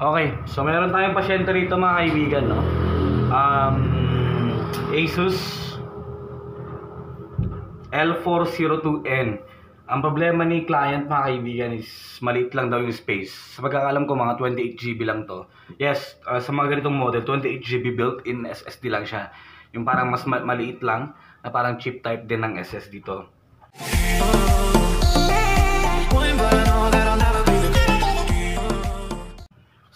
Okay, so meron tayong pasyente rito mga kaibigan, no? Asus L402N. Ang problema ni client mga kaibigan is maliit lang daw yung space. Sa pagkakalam ko mga 28GB lang to. Yes, sa mga ganitong model 28GB built-in SSD lang siya. Yung parang mas maliit lang na parang chip type din ng SSD to.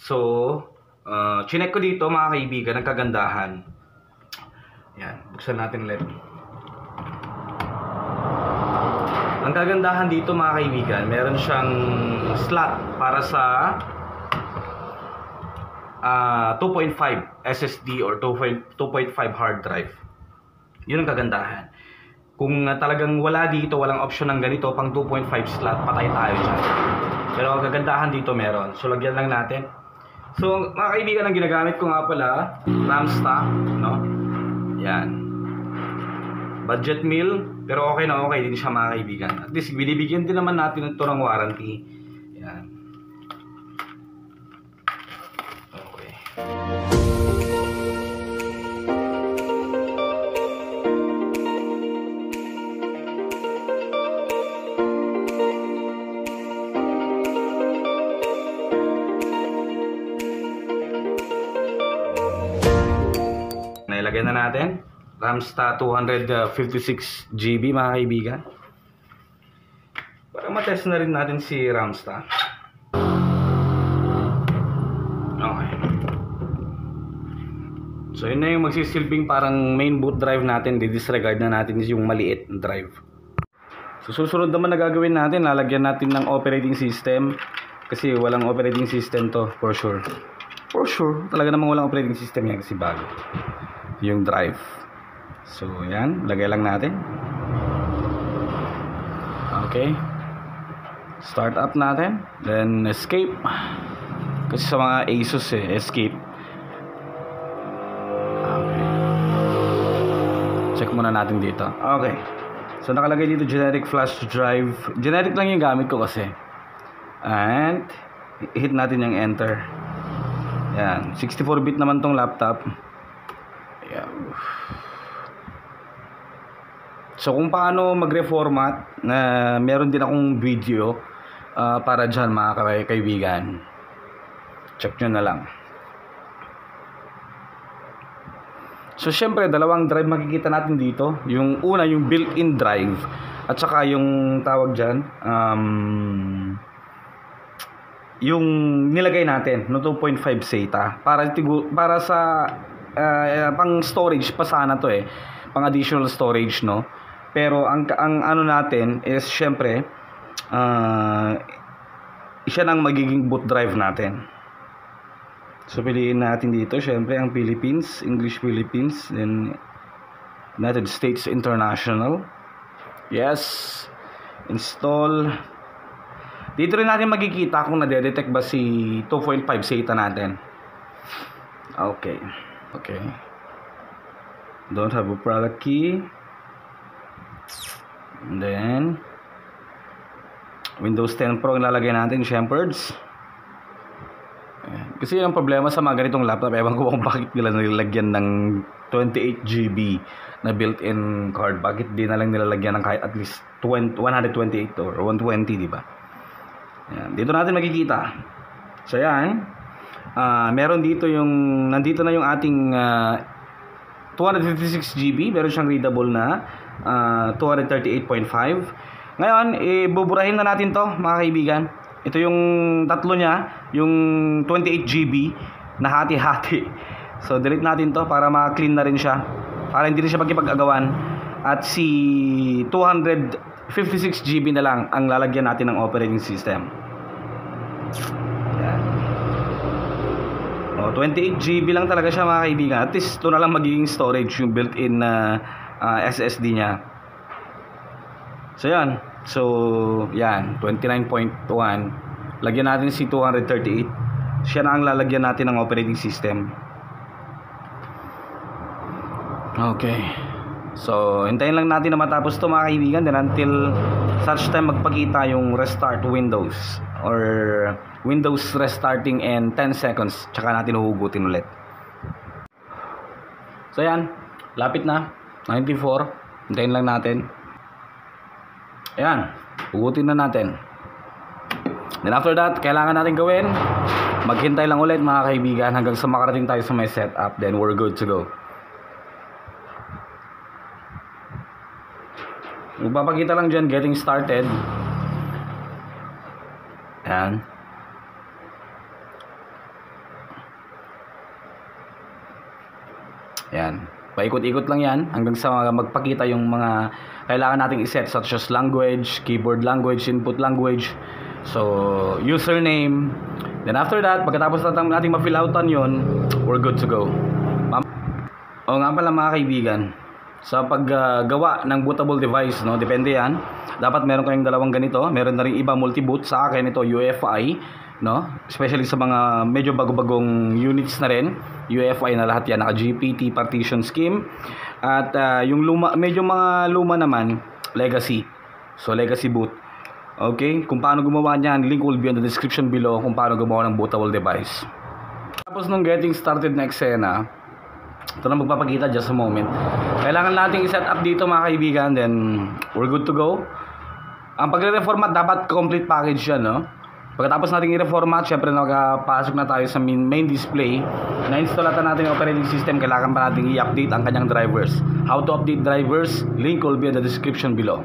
So, chinek ko dito mga kaibigan, ang kagandahan. Yan, buksan natin ulit. Ang kagandahan dito mga kaibigan, meron siyang slot para sa 2.5 SSD or 2.5 hard drive. Yun ang kagandahan. Kung talagang wala dito, walang option ng ganito, pang 2.5 slot, patay tayo dyan. Pero ang kagandahan dito meron. So, lagyan lang natin. So, mga kaibigan, ang ginagamit ko nga pala, RAM stock, no? Yan. Budget meal, pero okay na okay din siya mga kaibigan. At least, binibigyan din naman natin ito ng warranty. Yan. Okay. Nailagay na natin. Ramsta 256GB mga kaibigan. Para matest na rin natin si Ramsta. Okay. So yun na yung magsisilbing parang main boot drive natin. Di-disregard na natin yung maliit na drive. So susunod naman na gagawin natin, lalagyan natin ng operating system. Kasi walang operating system to for sure. For sure, talaga namang walang operating system yan kasi bago yung drive. So yan, lagay lang natin. Okay. Start up natin. Then escape. Kasi sa mga Asus escape. Okay. Check muna natin dito. Okay. So nakalagay dito generic flash drive. Generic lang yung gamit ko kasi. And hit natin yung enter. Yan, 64-bit naman tong laptop. Yan. So kung paano mag-reformat, meron din akong video para dyan mga kaibigan. Check nyo na lang. So syempre dalawang drive makikita natin dito. Yung una yung built-in drive at saka yung tawag dyan yung nilagay natin no 2.5 SATA para sa pang storage pa sana to pang additional storage, no. Pero ang ano natin is syempre siya nang magiging boot drive natin. So piliin natin dito syempre ang Philippines, English Philippines, then United States International. Yes. Install. Dito rin natin makikita kung nade-detect ba si 2.5 SATA natin. Okay. Okay. Don't have a product key. And then Windows 10 Pro ang lalagay natin, Shepherds. Kasi yung problema sa mga ganitong laptop, ewan ko kung bakit nila nilalagyan ng 28GB na built-in card. Bakit di na lang nilalagyan ng kahit at least 128 or 120, di ba? Yan. Dito natin makikita. So yan. Meron dito yung nandito na yung ating 256GB, meron siyang readable na 238.5. Ngayon, buburahin na natin to mga kaibigan. Ito yung tatlo niya, yung 28GB na hati-hati. So delete natin to para ma-clean na rin siya, para hindi rin siya magkipag-agawan. At si 256GB na lang ang lalagyan natin ng operating system. Yan. 28GB lang talaga siya mga kaibigan. At least ito na lang magiging storage, yung built-in SSD niya. So yan. So yan, 29.1. Lagyan natin si 238. Siya na ang lalagyan natin ng operating system. Okay. So hintayin lang natin na matapos to mga kaibigan. Then until such time magpakita yung restart Windows. or Windows restarting in 10 seconds. Tsaka natin huhugutin ulit. So yan, lapit na. 94. Hintayin lang natin. Ayan, hugutin na natin. Then after that, kailangan natin gawin, maghintay lang ulit mga kaibigan hanggang sa makarating tayo sa may setup. Then we're good to go. Magpapakita lang dyan, getting started. Ayan. Ayan. Paikot-ikot lang yan hanggang sa magpakita yung mga kailangan nating iset, such as language, keyboard language, input language. So, username. Then after that, pagkatapos nating ma-fill outan yun, we're good to go. O nga pala mga kaibigan, sa paggawa ng bootable device, no, depende yan. Dapat meron kayong dalawang ganito. Meron na rin iba multi-boot. Sa akin ito UEFI, no? Especially sa mga medyo bago-bagong units na rin. UEFI na lahat yan, naka GPT partition scheme. At yung luma, medyo mga luma naman, legacy. So legacy boot. Okay, kung paano gumawa niyan, link will be in the description below kung paano gumawa ng bootable device. Tapos nung getting started na eksena, ito na magpapakita just a moment. Kailangan nating i-set up dito mga kaibigan, then we're good to go. Ang pagre-reformat dapat complete package yan, no? Pagkatapos nating i-reformat, syempre nakapasok na tayo sa main display. Na-install natin yung operating system, kailangan pa nating i-update ang kanyang drivers. How to update drivers, link will be in the description below.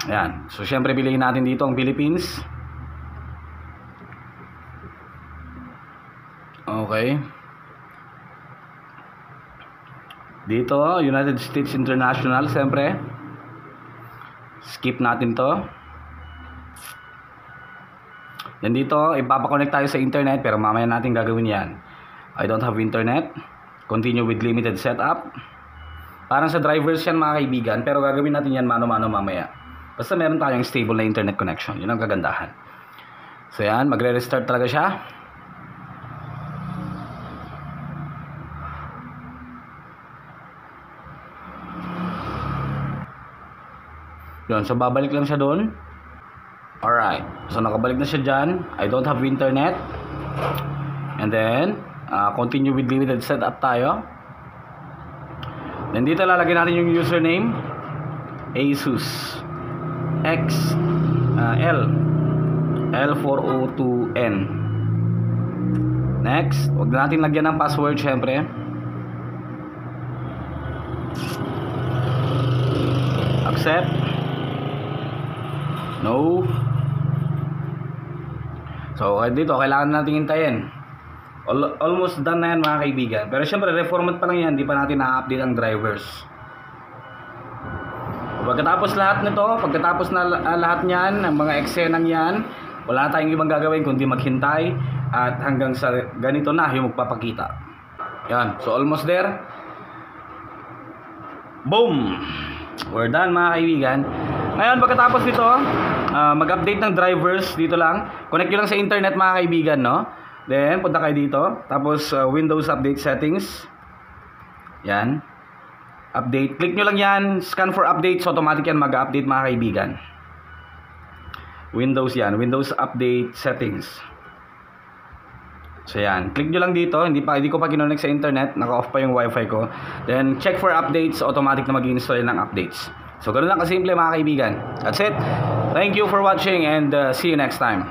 Ayan. So syempre piliin natin dito ang Philippines. Okay. Dito, United States International, syempre. Skip natin to. Then dito, ipapakonnect tayo sa internet, pero mamaya natin gagawin yan. I don't have internet. Continue with limited setup. Parang sa drivers yan mga kaibigan, pero gagawin natin yan mano-mano mamaya. Basta meron tayong stable na internet connection. Yun ang kagandahan. So yan, magre-restart talaga siya. Yun, so babalik lang siya doon. Alright, so nakabalik na siya dyan. I don't have internet. And then continue with limited setup tayo. Then dito lalagyan natin yung username, Asus L402N. Next, huwag natin lagyan ng password syempre. Accept. No. So dito kailangan natin hintayin. Almost done na yan mga kaibigan. Pero syempre reformat pa lang yan, hindi pa natin na-update ang drivers. Pagkatapos lahat nito, pagkatapos na lahat niyan, ang mga eksenang yan, wala tayong ibang gagawin kundi maghintay at hanggang sa ganito na yung magpapakita. Yan, so almost there. Boom! We're done mga kaibigan. Ngayon pagkatapos nito, mag-update ng drivers dito lang. Connect nyo lang sa internet mga kaibigan, no? Then punta kayo dito. Tapos Windows Update Settings. Yan. Update. Click nyo lang yan. Scan for updates. Automatic yan mag-update mga kaibigan. Windows yan. Windows Update Settings. So yan. Click nyo lang dito. Hindi ko pa kinonect sa internet. Naka-off pa yung wifi ko. Then check for updates. Automatic na mag-install ng updates. So ganun lang kasimple mga kaibigan. That's it. Thank you for watching and see you next time.